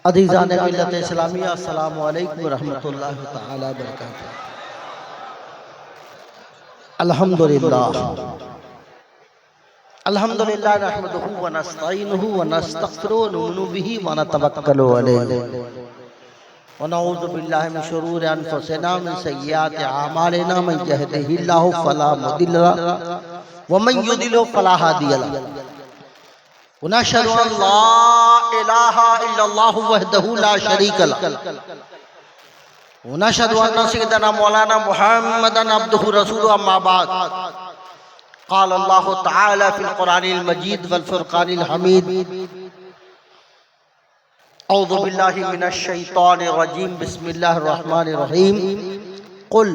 अज़ीज़ान मिल्लत इस्लामिया अस्सलामु अलैकुम रहमतुल्लाहि तआला बरकातहू। अल्हम्दुलिल्लाह अल्हम्दुलिल्लाह नहमदुहु व नस्तईनुहु व नस्तगफिरुहु व नु'मिनु बिही व नतवक्कलु अलैहि व नऊज़ु बिल्लाहि मिन शुरूरि अनफुसिना मिन सय्यिआति अमालिना मन यहदिहिल्लाहु फला मुदिल्ल लहु व मन युद्लिल फला हादिय लहु व नशहदु अन ला इलाहा इल्लल्लाहु वहदहु ला शरीक लहु व नशहदु अन्न सय्यदना मौलाना मुहम्मदन अब्दुहु रसूलुहु अम्मा बाद क़ाल अल्लाहु तआला फ़िल क़ुरानिल मजीद वल फ़ुरक़ानिल हमीद औज़ु बिल्लाहि मिनश शैतानिर रजीम बिस्मिल्लाहिर रहमानिर रहीम कुल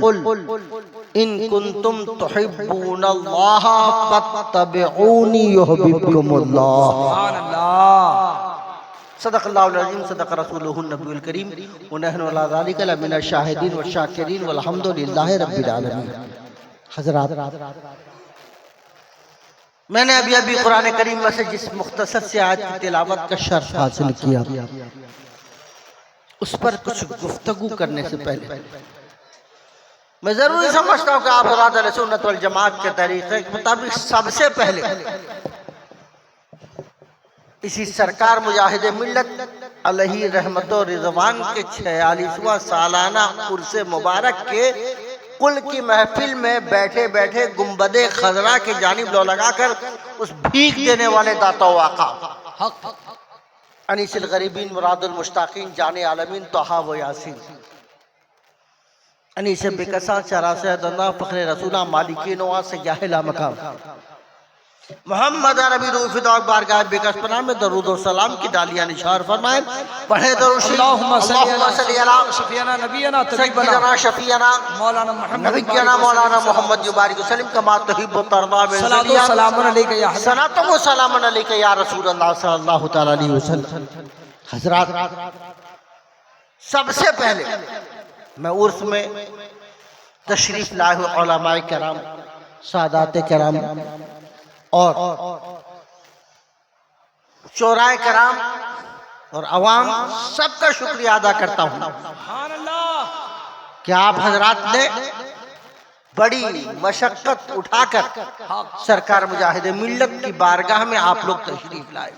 इन कुंतुम तुहिब्बूनल्लाह फत्तबिऊनी युहिब्बुकुमुल्लाह। सदक़ल्लाहुल अज़ीम सदक़ रसूलुहुन नबियुल करीम व नहनु अला ज़ालिका लमिनश शाहिदीन व शाकिरीन वल्हम्दुलिल्लाहि रब्बिल आलमीन। हज़रात, मैंने अभी कुरान करीम में से जिस मुख्तसर से आयत की तिलावत का शर्फ हासिल किया, उस पर कुछ गुफ्तगू करने से पहले मैं जरूरी समझता हूँ कि आप हज़रात अहले सुन्नत वल जमात के तरीक़े के मुताबिक सबसे पहले इसी सरकार मुजाहिद मिल्लत अलैहि रहमत व रिज़वान के 46वां सालाना उर्स मुबारक के कुल की महफिल में बैठे बैठे गुंबदे खजरा के जानिब लो लगाकर उस भीख देने वाले दाता आका अनीसिल गरीबीन मुरादुल मुश्ताकीन जाने आलमीन तोहा व यासीन अनीस बेकसा चरासे दन्ना फ़ख्र रसूला मालिकी नवा से जाहिला मकाम मोहम्मद अरबी रूफिदा बारगाह बेकस पनाह में दरूद और सलाम की डालियां निशार फरमाएं। पढ़े दरूद अल्लाहुम्मा सल्ली अला शफीना नबीना तबीबना शफीना मौलाना मोहम्मद युबारिक वसल्लम कमा तुहिब्बु तर्दा में सलातो सलामुन अलैका या सलातो व सलामुन अलैका या रसूल अल्लाह सल्लल्लाहु तआला अलैहि वसल्लम। हज़रात, सबसे पहले मैं उर्स में तशरीफ लाए हुए उलमाए कराम, सादात कराम और शोराए कराम और अवाम सबका शुक्रिया अदा करता हूँ कि आप हजरात ने बड़ी मशक्कत उठाकर सरकार मुजाहिद मिल्लत की बारगाह में आप लोग तशरीफ लाए।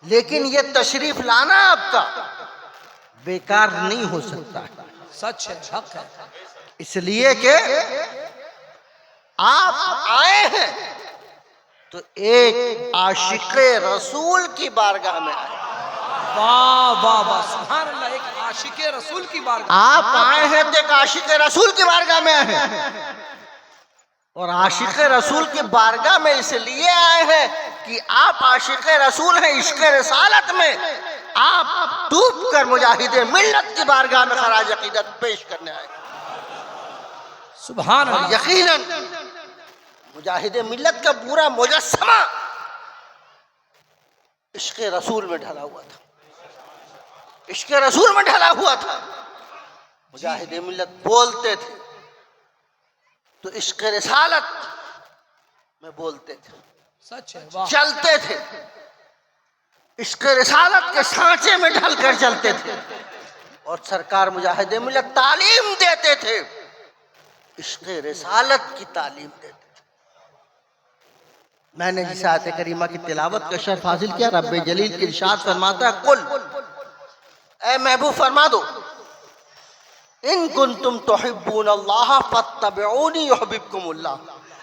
लेकिन ये तशरीफ लाना आपका बेकार नहीं हो सकता है। सच है, हक है। इसलिए कि आप आए हैं तो एक आशिक़े रसूल की बारगाह में आए। वाह वाह वाह, सुभान अल्लाह, एक आशिक़े रसूल की बारगाह। आप आए हैं तो एक आशिक़े रसूल की बारगाह में आए हैं और आशिक़े रसूल की बारगाह में इसलिए आए हैं कि आप आशिक़े रसूल हैं। इश्क़े रिसालत में आप डूब कर मुजाहिद मिल्लत की बारगाह में खराज अक़ीदत पेश करने आए। सुभान अल्लाह। यकीनन मुजाहिद मिल्लत का पूरा मुजस्समा इश्क़े रसूल में ढला हुआ था, इश्क़े रसूल में ढला हुआ था। मुजाहिद मिल्लत बोलते थे तो इश्क़े रिसालत में बोलते थे, सच है, चलते थे इश्क़े रिसालत के सांचे में ढलकर चलते थे और सरकार मुजाहिद मिल्लत तालीम देते थे, इश्क़े रिसालत की तालीम देते थे। मैंने जिस आयत करीमा की तिलावत का शर्फ हासिल किया, रब्बे जलील के इरशाद फरमाता है, कुल ऐ महबूब फरमा दो, इन कुंतुम तुहिब्बूनल्लाह फत्तबिऊनी युहिब्बुकुमुल्लाह।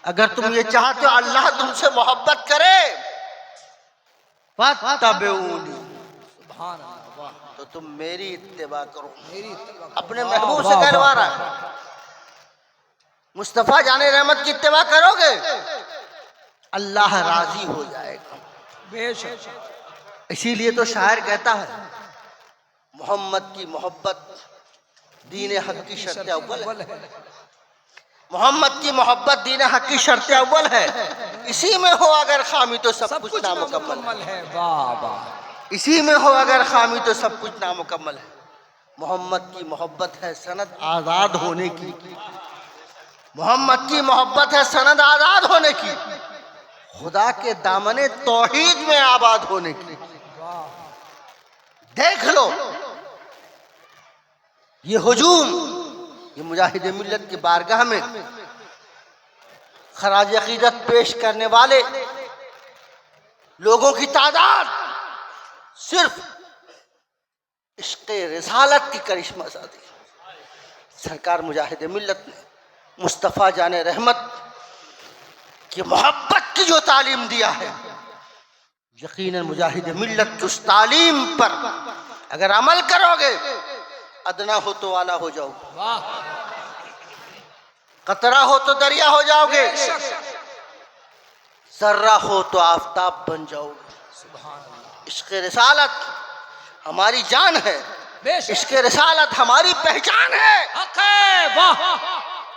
अगर तुम ये चाहते हो अल्लाह तुमसे मोहब्बत करे फत्तबिऊनी, सुभान अल्लाह, तो तुम मेरी इत्तिबा करो। अपने महबूब से कहलवा रहा है, मुस्तफ़ा जाने रहमत की इत्तिबा करोगे अल्लाह राजी हो जाएगा बेशक। इसीलिए तो शायर कहता है, मोहम्मद की मोहब्बत दीन हक की शर्त अव्वल है। मोहम्मद की मोहब्बत दीन हक की शर्त अव्वल है। इसी में हो अगर खामी तो सब कुछ नामुकम्मल है। वाह वाह, इसी में हो अगर खामी तो सब कुछ नामुकम्मल है। मोहम्मद की मोहब्बत है सनद आज़ाद होने की, मोहम्मद की मोहब्बत है सनद आज़ाद होने की, खुदा के दामने तौहीद में आबाद होने की। देख लो ये हुजूम, ये मुजाहिद मिल्लत की बारगाह में खराज अकीदत पेश करने वाले लोगों की तादाद सिर्फ इश्क़ रिसालत की करिश्मा सादी। सरकार मुजाहिद मिल्लत ने मुस्तफ़ा जाने रहमत की मोहब्बत की जो तालीम दिया है, यकीनन मुजाहिद मिल्लत की उस तालीम पर अगर अमल करोगे अदना हो तो आला हो जाओगे, कतरा हो तो दरिया हो जाओगे, जर्रा हो तो आफताब बन जाओगे। इश्क़ रिसालत हमारी जान है, इश्क़ रिसालत हमारी पहचान है।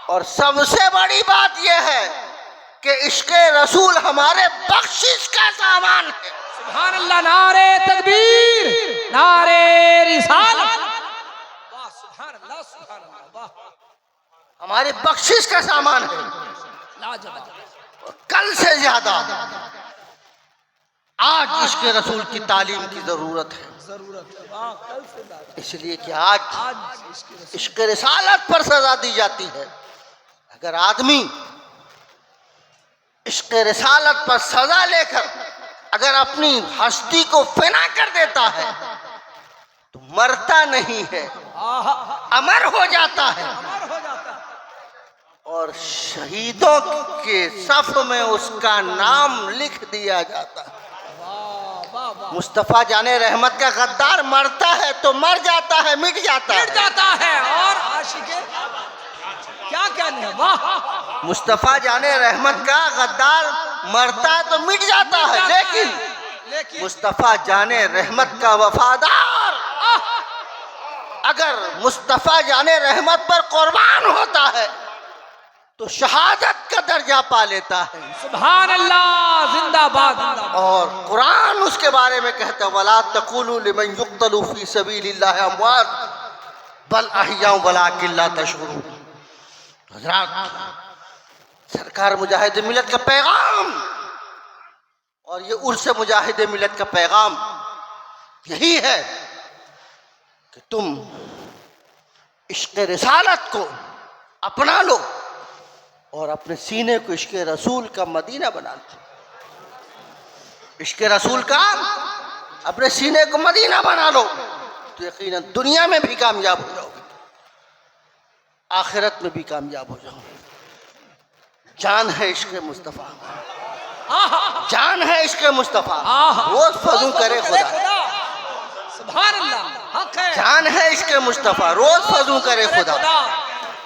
और सबसे बड़ी बात यह है कि इश्क़ रसूल हमारे बख्शिश का सामान है। सुभान अल्लाह, नारे तकबीर, नारे रिसालत, वाह सुभान अल्लाह, सुभान अल्लाह, वाह, हमारे बख्शिश का सामान है। लाजवाब। कल से ज्यादा आज इश्क़ रसूल की तालीम की जरूरत है, वाह, कल से ज्यादा, इसलिए कि आज इश्क़ रिसालत पर सजा दी जाती है। अगर आदमी इश्क़ रिसालत पर सजा लेकर अगर अपनी हस्ती को फना कर देता है तो मरता नहीं है, अमर हो जाता है और शहीदों के सफ में उसका नाम लिख दिया जाता है। मुस्तफ़ा जाने रहमत का गद्दार मरता है तो मर जाता है, मिट जाता है और आशिक़े क्या कहने हैं, वाह। मुस्तफ़ा जाने रहमत का गद्दार मरता है तो मिट जाता है, लेकिन मुस्तफ़ा जाने रहमत का वफादार अगर मुस्तफ़ा जाने रहमत पर कुर्बान होता है तो शहादत का दर्जा पा लेता है। सुभान अल्लाह, जिंदाबाद, जिंदाबाद। और कुरान उसके बारे में कहता है, वला तकुलू लिमन युक्तलू फी सबीलिल्लाह अमवात बल अहयाउ वलाकिन ला तशउरून। हज़रात, सरकार मुजाहिद मिल्लत का पैगाम और ये उर्स मुजाहिद मिल्लत का पैगाम यही है कि तुम इश्क़ रिसालत को अपना लो और अपने सीने को इश्क़ रसूल का मदीना बना लो। इश्क़ रसूल का अपने सीने को मदीना बना लो तो यकीनन दुनिया में भी कामयाब हो जाओगे, आखिरत में भी कामयाब हो जाओगे। जान है इश्क़ मुस्तफ़ा, जान है इश्क़ मुस्तफ़ा, रोज फजू करे खुदा। सुभान अल्लाह, हक है। जान है इश्क़ मुस्तफ़ा, रोज फजू करे खुदा।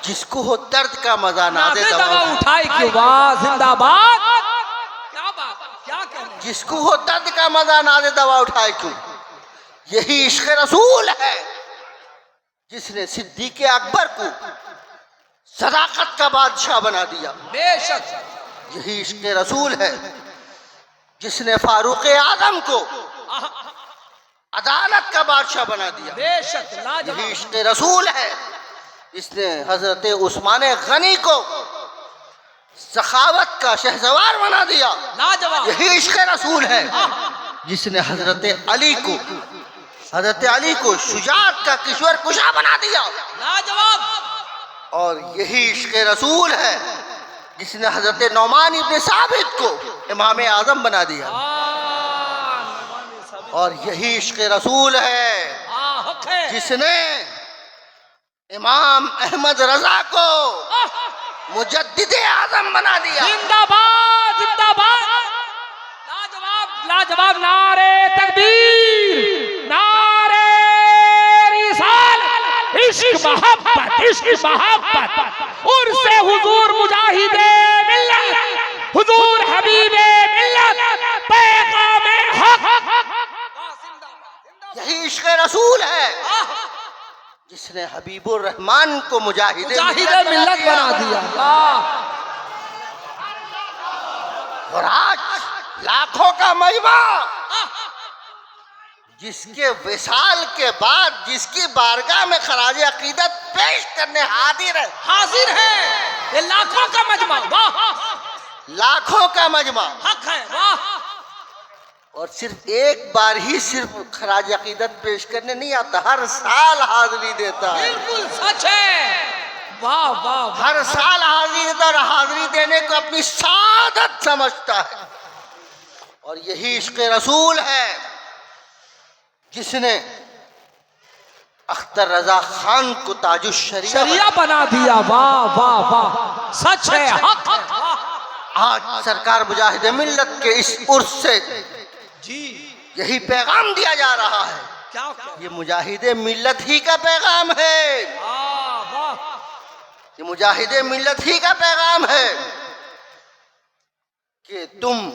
जिसको हो दर्द का मजा ना दे दवा उठाए क्यों, वाह, जिंदाबाद, क्या बात, क्या कहने। जिसको हो दर्द का मजा ना दे दवा उठाए क्यों। यही इश्क़ रसूल है जिसने सिद्दीक़ अकबर को सदाकत का बादशाह बना दिया। बेशक यही इश्क़ रसूल है जिसने फारूक आजम को अदालत का बादशाह बना दिया। बेशक यही इश्क़ रसूल है जिसने हजरत उस्मान गनी को सखावत का शहसवार बना दिया। लाजवाब। यही इश्क़ रसूल है जिसने हजरत अली को शुजाअत का किशोर कुशा बना दिया। लाजवाब। और यही इश्क़ रसूल है जिसने हजरत नौमान इब्न साबित को इमाम आज़म बना दिया। और यही इश्क़ रसूल है जिसने इमाम अहमद रजा को मुजद्दिद आज़म बना दिया। जिंदाबाद, जिंदाबाद, लाजवाब, लाजवाब, नारे तकबीर, नारे रिसालत, इश्क मोहब्बत, इश्क मोहब्बत, उर्से हुजूर मुजाहिदे मिल्लत, हुजूर हबीबे मिल्लत, पैगाम हक। यही इश्क़ रसूल है जिसने हबीबुर रहमान को मुजाहिद मिल्लत बना दिया। और आज लाखों का मजमा जिसके विसाल के बाद जिसकी बारगाह में खराज अकीदत पेश करने हाजिर है। ये लाखों का मजमा, वाह, लाखों का मजमा हक है, वाह। और सिर्फ एक बार ही सिर्फ खराज अकीदत पेश करने नहीं आता, हर साल हाजिरी देता है। बिल्कुल सच है। वाह वाह वाह। हर साल हाजिरी देता और हाजिरी देने को अपनी सादत समझता है। और यही इश्क़ रसूल है जिसने अख्तर रजा खान को ताजुश शरिया बना दिया। वाह वाह वाह, सच है, हक है। आज सरकार मुजाहिद मिल्लत के इस उर्स से जी यही पैगाम दिया जा रहा है। क्या ये मुजाहिद मिल्लत ही का पैगाम है। वाह, ये मुजाहिद मिल्लत ही का पैगाम है कि तुम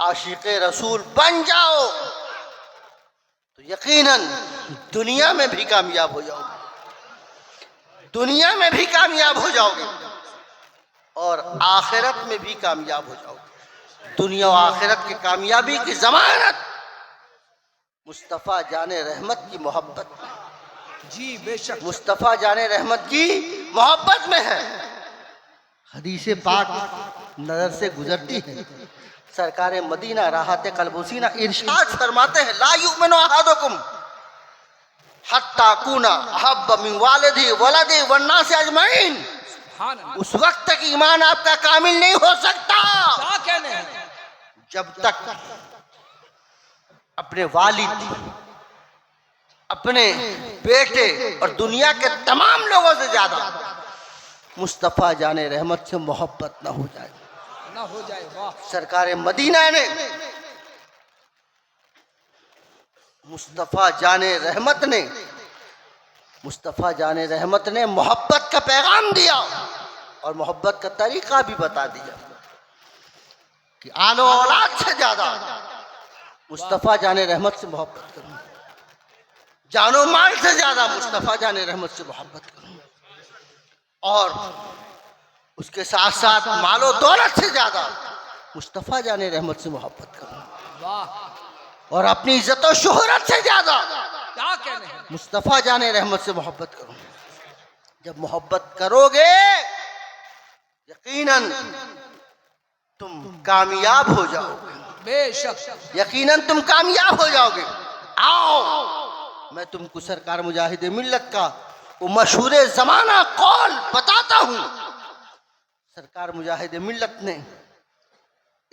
आशिक़ रसूल बन जाओ तो यकीनन दुनिया में भी कामयाब हो जाओगे, दुनिया में भी कामयाब हो जाओगे और आखिरत में भी कामयाब हो जाओगे। दुनिया और आखिरत की कामयाबी की ज़मानत मुस्तफ़ा जाने रहमत की मोहब्बत में, जी बेशक, मुस्तफ़ा जाने रहमत की मोहब्बत में है। हदीसे पाक नजर से गुजरती है। सरकार मदीना राहत कल्बुसीना इरशाद फरमाते हैं, ला युमिनु अहदुकुम हत्ता कुना अहब्ब मिन वालिदी वलदी वन्नास अजमईन। उस वक्त तक ईमान आपका कामिल नहीं हो सकता क्या कहने हैं? जब तक अपने वालिद, अपने बेटे और दुनिया के तमाम लोगों से ज्यादा मुस्तफ़ा जाने रहमत से मोहब्बत न हो जाए, ना हो जाए। वाह, सरकार मदीना ने, मुस्तफ़ा जाने रहमत ने, मुस्तफ़ा जाने रहमत ने मोहब्बत का पैगाम दिया और मोहब्बत का तरीका भी बता दिया कि आलो औलाद से ज्यादा मुस्तफ़ा जाने रहमत से मोहब्बत करूं, जानो माल से ज्यादा मुस्तफ़ा जाने रहमत से मोहब्बत करूं और उसके साथ साथ मालो दौलत से ज्यादा मुस्तफ़ा जाने रहमत से मोहब्बत करूं वाह, और अपनी इज्जत और शोहरत से ज्यादा क्या कहने हैं? मुस्तफ़ा जाने रहमत से मोहब्बत करूं। जब मोहब्बत करोगे यकीनन तुम कामयाब हो जाओगे, बेशक, यकीनन तुम कामयाब हो जाओगे। आओ मैं तुमको सरकार मुजाहिद मिल्लत का वो मशहूर जमाना कौल बताता हूँ। सरकार मुजाहिद मिल्लत ने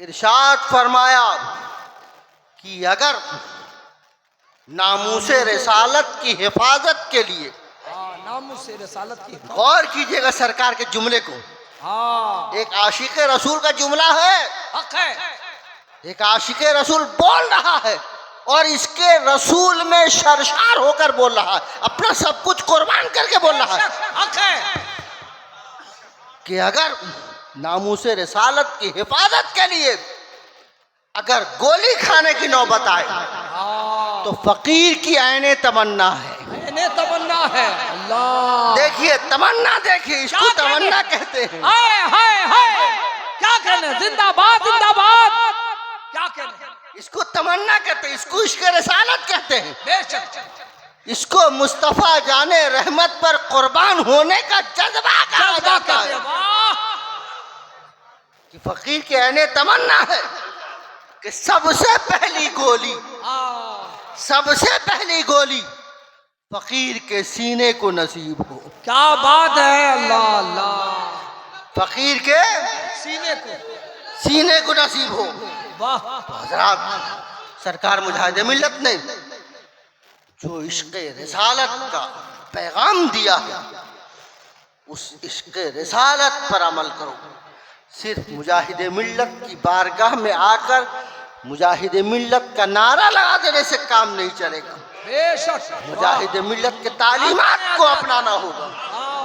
इरशाद फरमाया कि अगर नामूसे रिसालत की हिफाजत के लिए, नामूसे रिसालत की, गौर कीजिएगा सरकार के जुमले को, एक आशिक़ रसूल का जुमला है, हक है, एक आशिक़ रसूल बोल रहा है और इसके रसूल में शर्शार होकर बोल रहा है, अपना सब कुछ कुर्बान करके बोल रहा है, हक है कि अगर नामूसे रिसालत की हिफाजत के लिए अगर गोली खाने की नौबत आए तो फकीर की ऐने तमन्ना है। इन्हें तमन्ना है। अल्लाह, देखिए तमन्ना, देखिए इसको तमन्ना कहते हैं। हाय हाय हाय, क्या कहने? जिंदाबाद जिंदाबाद, क्या कहने? इसको तमन्ना कहते हैं, इसको इश्क़ रिसालत कहते हैं। बेशक, इसको मुस्तफ़ा जाने रहमत पर कुर्बान होने का जज्बा कहा जाता है कि फकीर की ऐने तमन्ना है कि सबसे पहली गोली, सबसे पहली गोली फकीर के सीने को नसीब हो। क्या बात है। अल्लाह अल्लाह, फकीर के सीने को नसीब हो। वाह, हज़रात सरकार मुजाहिद मिल्लत ने जो इश्क़ रिसालत का पैगाम दिया है उस इश्क़ रिसालत पर अमल करो। सिर्फ मुजाहिद मिल्लत की बारगाह में आकर मुजाहिद मिल्लत का नारा लगा देने से काम नहीं चलेगा। बेशक, मुजाहिद मिल्लत के तालीमात को अपनाना होगा,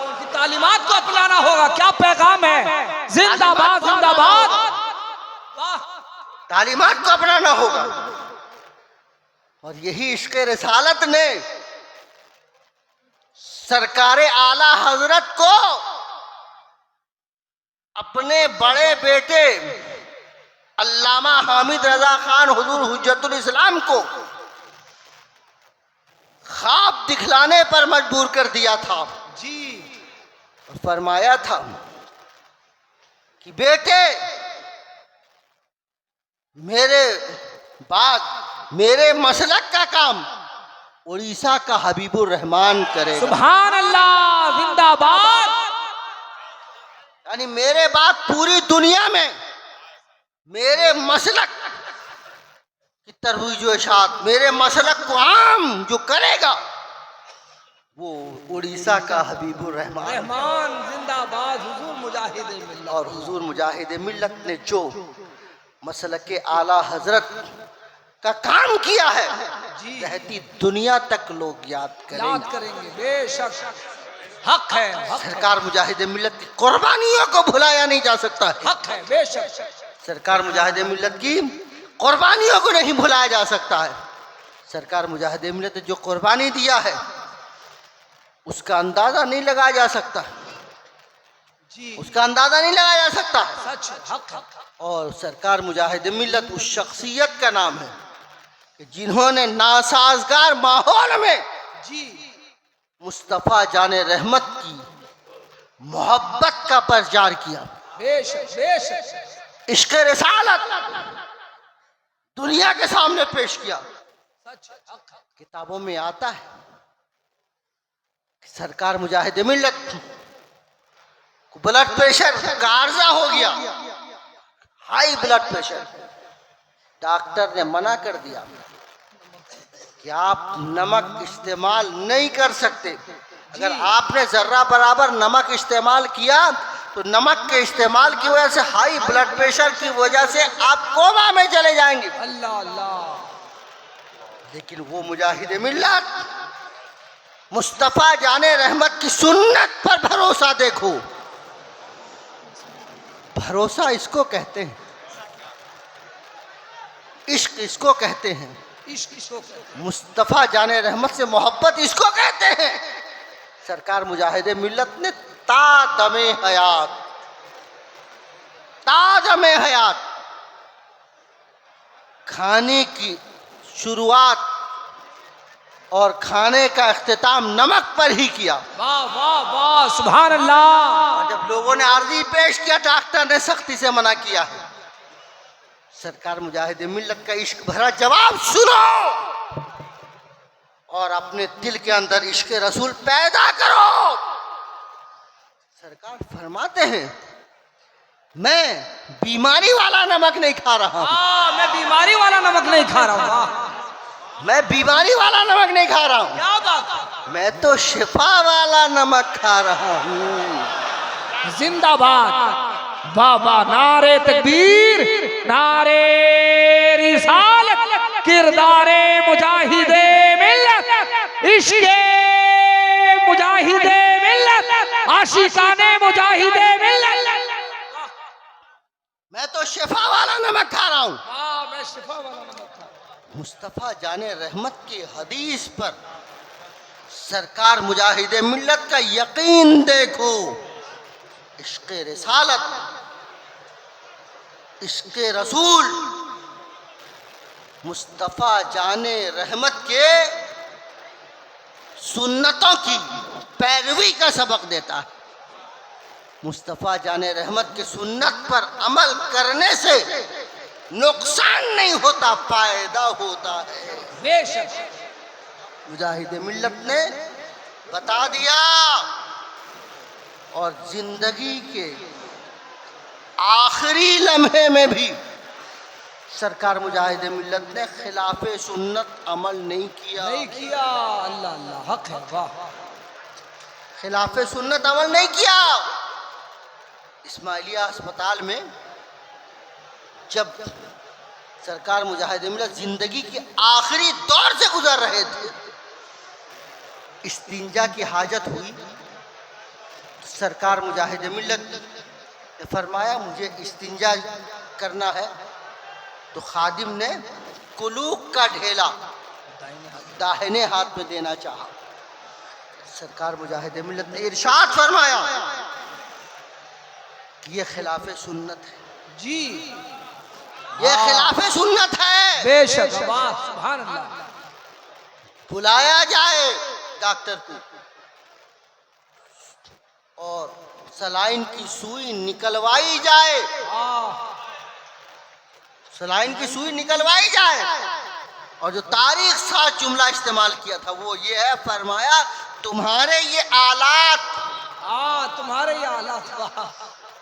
उनकी तालीमात को अपनाना होगा। क्या पैगाम है? जिंदाबाद जिंदाबाद, तालीमात को अपनाना होगा। और यही इश्क़ रिसालत ने सरकारे आला हजरत को अपने बड़े बेटे अल्लामा हामिद रजा खान हुजूर हुज्जतुल इस्लाम को ख्वाब दिखलाने पर मजबूर कर दिया था जी। और फरमाया था कि बेटे मेरे बाद मेरे मसलक का काम उड़ीसा का हबीबुर रहमान करेगा। सुभान अल्लाह, जिंदाबाद। यानी मेरे बाद पूरी दुनिया में मेरे मसलक की तरवीज व इशाअत, मेरे मसलक को आम जो करेगा वो उड़ीसा का हबीबुर रहमान। जिंदाबाद। हुजूर मुजाहिद मिल्लत। और हुजूर मुजाहिद मिल्लत ने जो मसलक आला हजरत का काम किया है, रहती दुनिया तक लोग याद करेंगे बेशक। हक है, हक सरकार मुजाहिद मिल्लत की कुर्बानियों को भुलाया नहीं जा सकता है। हक है बेशक। सरकार मुजाहिद मिल्लत की कुर्बानियों को नहीं भुलाया जा सकता है। सरकार मुजाहिद मिल्लत ने जो कुर्बानी दिया है उसका अंदाजा नहीं लगाया जा सकता जी, उसका अंदाजा नहीं लगाया जा सकता। सच, हक हक। और सरकार मुजाहिद मिल्लत उस शख्सियत का नाम है कि जिन्होंने नासाजगार माहौल में जी मुस्तफ़ा जाने रहमत की मोहब्बत का प्रचार किया। बेशक बेशक। इश्क़ रिसालत दुनिया के सामने पेश किया। सच, हक हक। किताबों में आता है कि सरकार मुजाहिद मिल्लत को ब्लड प्रेशर का आर्जा हो गया, हाई ब्लड प्रेशर। डॉक्टर ने मना कर दिया कि आप नमक इस्तेमाल नहीं कर सकते। अगर आपने जर्रा बराबर नमक इस्तेमाल किया तो नमक के इस्तेमाल की वजह से हाई ब्लड प्रेशर की वजह से आप कोमा में चले जाएंगे। अल्लाह अल्लाह। लेकिन वो मुजाहिद मिल्लत मुस्तफ़ा जाने रहमत की सुन्नत पर भरोसा देखो। भरोसा इसको कहते हैं, इश्क इसको कहते हैं, मुस्तफ़ा जाने रहमत से मोहब्बत इसको कहते हैं। सरकार मुजाहिद मिल्लत ने तादमे हयात खाने की शुरुआत और खाने का इख्तिताम नमक पर ही किया। वाह वाह वाह, सुभान अल्लाह। जब लोगों ने अर्जी पेश किया, डॉक्टर ने सख्ती से मना किया है। सरकार मुजाहिद मिल्लत का इश्क भरा जवाब सुनो और अपने दिल के अंदर इश्क रसूल पैदा करो। सरकार फरमाते हैं, मैं बीमारी वाला नमक नहीं खा रहा हूँ। मैं बीमारी वाला नमक नहीं खा रहा हूँ। मैं बीमारी वाला नमक नहीं खा रहा हूँ, क्या बात। मैं तो शिफा वाला नमक खा रहा हूँ। जिंदाबाद। बाबा नारे तकबीर, नारे रिसालत, किरदारे मुजाहिदे मिल्लत, इश्क़े मुजाहिदे मिल्लत, आशिकाने मुजाहिदे मिल्लत। मैं तो शिफा वाला नमक खा रहा हूँ। मैं शिफा वाला नमक खा। मुस्तफ़ा जाने रहमत की हदीस पर सरकार मुजाहिद मिल्लत का यकीन देखो। इश्क़ रिसालत, इश्क़ रसूल मुस्तफ़ा जाने रहमत के सुन्नतों की पैरवी का सबक देता है। मुस्तफ़ा जाने रहमत की सुन्नत पर अमल करने से नुकसान नहीं होता, फायदा होता है। बेशक। मुजाहिद मिल्लत ने बता दिया और जिंदगी के आखिरी लम्हे में भी सरकार मुजाहिद मिल्लत ने खिलाफे सुन्नत अमल नहीं किया। अल्लाह अल्लाह, हक है। वाह। खिलाफे सुन्नत अमल नहीं किया। इस्माइलिया अस्पताल में जब सरकार मुजाहिद मिल्लत जिंदगी के आखिरी दौर से गुजर रहे थे, इस्तिंजा की हाजत हुई। सरकार मुजाहिद मिल्लत ने फरमाया, मुझे इस्तिंजा करना है। तो खादिम ने कुलूक का ढेला दाहिने हाथ में देना चाहा। सरकार मुजाहिद मिल्लत ने इरशाद फरमाया, ये खिलाफे सुन्नत है जी, ये खिलाफे सुन्नत है। बेशक। सुभान अल्लाह। बुलाया जाए डॉक्टर को और सलाइन की सुई निकलवाई जाए, सलाइन की सुई निकलवाई जाए। और जो तारीख साथ जुमला इस्तेमाल किया था वो ये है, फरमाया तुम्हारे ये आलात, तुम्हारे ये आलात, वाह,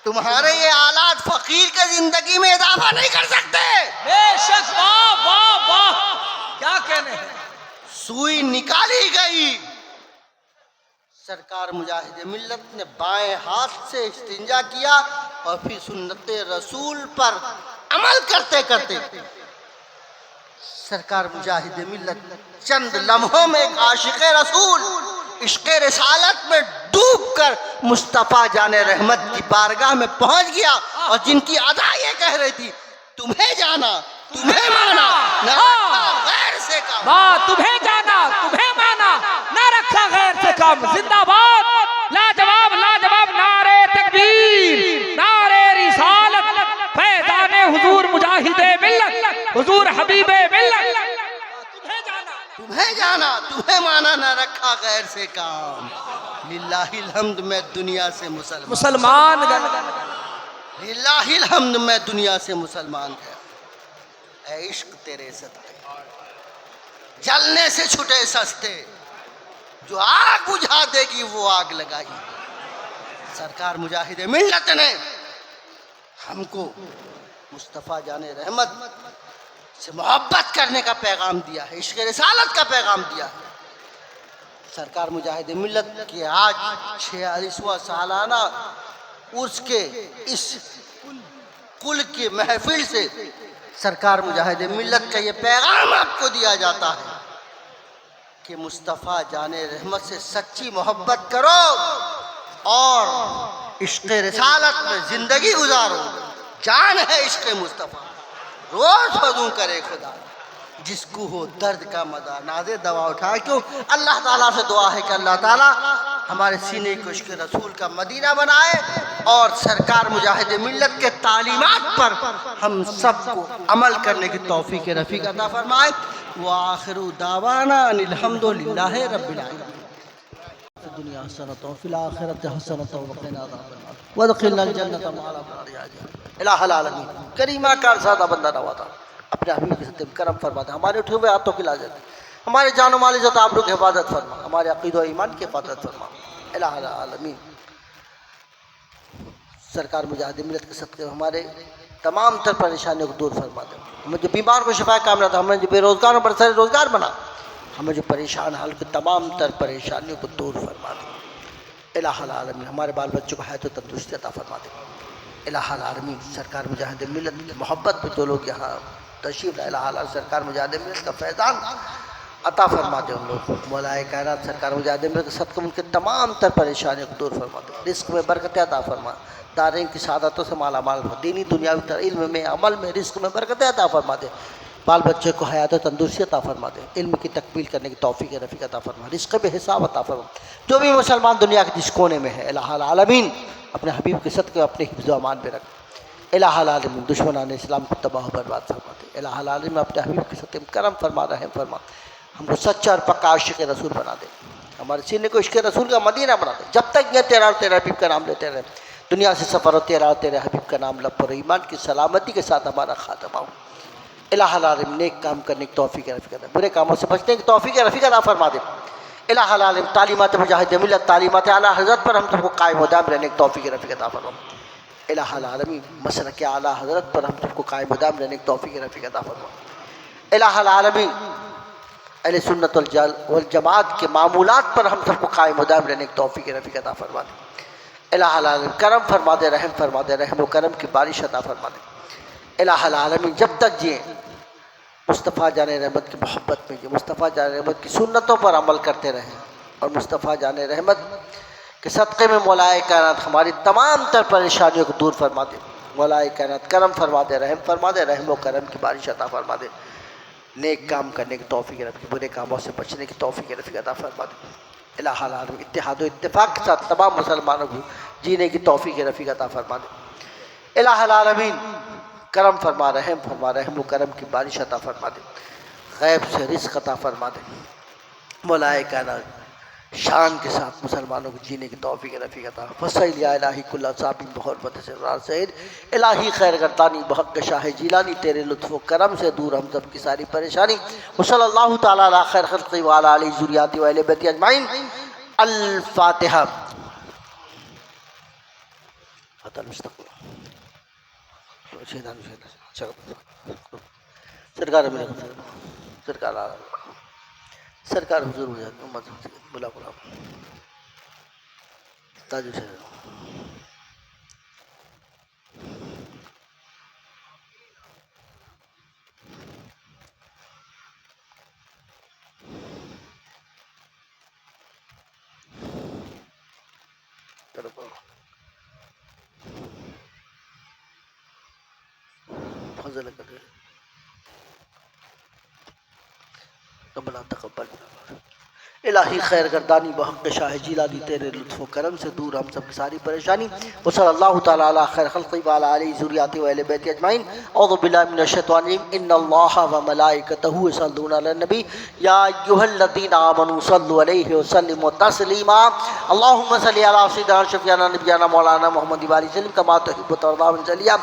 तुम्हारे ये आलात फकीर के जिंदगी में इजाफा नहीं कर सकते। बेशक, वाह वाह वाह, क्या कहने हैं। सुई निकाली गई, सरकार मुजाहिद मिल्लत ने बाएं हाथ से इस्तिंजा किया और फिर सुन्नत रसूल पर अमल करते करते सरकार मुजाहिद मिल्लत चंद लम्हों में एक आशिक रसूल इश्क़ रिसालत में डूबकर मुस्तफ़ा जाने रहमत की बारगाह में पहुंच गया, और जिनकी अदा ये कह रही थी, तुम्हें जाना तुम्हें माना, न रखा गैर से काम। वाह, तुम्हें जाना तुम्हें माना, न रखा गैर से काम। जिंदाबाद, लाजवाब लाजवाब, नारे तकबीर, नारे रिसालत, फैज़ाने हुजूर मुजाहिदे मिल्लत, हुजूर हबीबे मिल्लत। तुम्हें जाना तुम्हें माना, न रखा गैर से काम। लिल्लाहिल हम्द, मैं दुनिया से मुसलमान लिल्लाहिल हम्द, मैं दुनिया से मुसलमान गया। ऐ इश्क तेरे सदके जलने से छुटे सस्ते, जो आग बुझा देगी वो आग लगाई। सरकार मुजाहिद मिल्लत ने हमको मुस्तफ़ा जाने रहमत से मोहब्बत करने का पैगाम दिया है, इश्क़ रिसालत का पैगाम दिया है। सरकार मुजाहिद मिल्लत के आज 46वां सालाना उर्स के इस कुल की महफिल से सरकार मुजाहिद मिल्लत का ये पैगाम आपको दिया जाता है कि मुस्तफ़ा जाने रहमत से सच्ची मोहब्बत करो और इश्क़ रिसालत में ज़िंदगी गुजारो। जान है इश्क़ मुस्तफ़ा, रोज़ वज़ू करे खुदा, जिसको हो दर्द का मदा नाज़े दवा उठाए। क्यों? अल्लाह ताला से दुआ है कि अल्लाह ताला हमारे सीने को इश्क़ रसूल का मदीना बनाए और सरकार मुजाहिद मिल्लत के तालीमात पर हम सबको अमल करने की तौफ़ीक़ रफ़ीक़ अता फरमाए। व आखिरु दावाना अनिल हम्दुलिल्लाहि रब्बिल आलमीन। दुनिया हसनतुन फिल आखिरति हसनतुन व क़िना अज़ाबन्नार वदखिलनल जन्नता मअल अबरार। इलाहुल आलमीन करीमा कार सादा बंदा नवाज़ा अपने हबीब के सत्य करम फरमा दे। हमारे उठे हुए हाथों की लाजत, हमारे जान माल इज़्ज़त आबरू की हिफाजत फरमा, हमारे अक़ीदा और ईमान की हिफाजत फरमा। इलाहुल आलमीन सरकार मुजाहिद मिल्लत के सदक़े हमारे तमाम तर परेशानियों को दूर फरमा दे। हमें जो बीमार को शिफा कामना था, हमें जो बेरोज़गार और बरसरे रोज़गार बना, हमें जो परेशान हाल के तमाम तर परेशानियों को दूर फरमा दे। इलाहुल आलमीन हमारे बाल बच्चों को हयात और तंदुरुस्ती अता फरमा दे। इलाहुल आलमीन सरकार मुजाहिद मिल्लत की मोहब्बत में जो लोग यहाँ तशरीफ़ लाए, इलाहुल सरकार मुजाहिद मिल्लत का फैज़ान अता फरमा दे। उन लोग मौलाए कायनात सरकार मुजाहिद मिल्लत के सदक़े उनके तमाम तर परेशानियों को दूर फरमा दे। रिस्क में बरकत अता फरमा, दारें की सादतों से माला माल हो, दीनी दुनियावी तर इल्म में अमल में रिस्क में बरकत अता फरमा दे। बाल बच्चे को हयात और तंदुरुस्ती अता फरमा दे, इल्म की तकमील करने की तौफ़ीक़ रफ़ीक़ अता फरमा, रिस्क बेहिसाब अता फरमा। जो भी मुसलमान दुनिया के जिस कोने में है, इलाहुल आलमीन अपने हबीब के सदक़े अपने हिफ्ज़ व अमान में रख। इलाहुल आलमीन दुश्मनान इस्लाम को तबाह बर्बाद फरमा दे। इलाहुल आलमीन अपने हबीब के सदक़े करम फरमा, रहम फरमा, हमको सच्चा और पक्का आशिक़ रसूल बना दे। हमारे सीने को इश्क़ रसूल का मदीना बना दे। जब तक ये तेरा हबीब का नाम लेते रहे, दुनिया से सफ़र हो तेरा हबीब का नाम लब पर, ईमान की सलामती के साथ हमारा ख़ात्मा हो। इलाहुल आलमीन नेक काम करने की तौफ़ीक़ रफ़ीक़ अता, बुरे कामों से बचने की तौफ़ीक़ रफ़ीक़ अता फरमा दे। इलाहुल आलमीन तालीमात मुजाहिद मिल्लत, तालीमात आला हज़रत पर हम सबको कायम व दायम रहने की तौफ़ीक़ रफ़ीक़ अता फरमा। इलाहुल आलमीन मसलक आला हज़रत पर हम सबको कायम व दायम रहने की तौफ़ीक़ रफ़ीक़ अता फरमा। इलाहुल आलमीन अहले सुन्नत वल जमात के मामूलात पर हम सबको कायम व दायम रहने की तौफ़ीक़ रफ़ीक़ अता फरमा दे। इलाहुल आलमीन करम फरमा दे, रहम फरमा दे, रहम व करम की बारिश अता फरमा दे। इलाहुल आलमीन जब तक जिए मुस्तफ़ा जाने रहमत की मोहब्बत में जिए, मुस्तफ़ा जाने रहमत की सुन्नतों पर अमल करते रहें और मुस्तफ़ा जाने रहमत के सदक़े में मौलाए कायनात हमारी तमाम तर परेशानियों को दूर फरमा दे। मौलाए कायनात करम फरमा दे, रहम फरमा दे, रहम व करम की बारिश अता फरमा दे। नेक काम करने की तौफ़ीक़ रफ़ीक़, बुरे कामों से बचने की तौफ़ीक़ रफ़ीक़ अता फरमा दे। इलाहुल आलमीन इत्तेहाद व इत्तेफ़ाक़ के साथ तमाम मुसलमानों को जीने की तौफ़ीक़ रफ़ीक़ अता फरमा दे। इलाहुल आलमीन करम फरमा, रहम फरमा, रहम व करम की बारिश अता फरमा दे। गैब से रिज़्क़ अता फरमा दे। मौलाए कायनात शान के साथ मुसलमानों को जीने की तौफीक रफ़ीक अता फसैल या इलाही कुल्ला साबिन बहरबत से राज सैद इलाही खैर गर्दानी बहक शाह जिलानी तेरे लुत्फ़ व करम से दूर हम सब की सारी परेशानी व सल्लल्लाहु ताला अला खैर खल्क़ि व अला आलिहि ज़ुर्रिय्यति व अहले बैति अजमाइन अल फातिहा। सरकार सरकार हुजूर हो जाते बुला बुला ताजु से फजल कर कबला तकब्बल इलाही खैर गर्दानी बहक शाह जिलानी तेरे लुत्फ़ करम से दूर हम सब की सारी परेशानी व सल्लल्लाहु ताला अला खैर खल्क़ि व अला आलिहि ज़ुर्रिय्यति व अहले बैति अजमाइन औज़ु बिल्लाहि मिनश शैतानिर रजीम इन्नल्लाहा व मलाइकतहु यसल्लूना अलन नबी या अय्युहल्लज़ीना आमनू सल्लु अलैहि व सल्लिमू तस्लीमा अल्लाहुम्मा सल्लि अला सय्यिदिना शफ़ीअना नबियना मौलाना मुहम्मद व आलिहि वसल्लम कमा तुहिब्बु व तर्दा व सल्लिया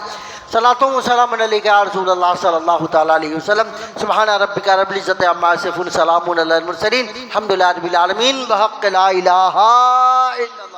सलातो व सलामुन अलैका या रसूलल्लाह सल्लल्लाहु ताला अलैहि वसल्लम सुब्हाना रब्बिका रब्बिल इज़्ज़ति अम्मा यसिफून सलामुन अलल मुरसलीन अल्हम्दुलिल्लाहि रब्बिल आलमीन बहक़्क़ि ला इलाहा इल्लल्लाह।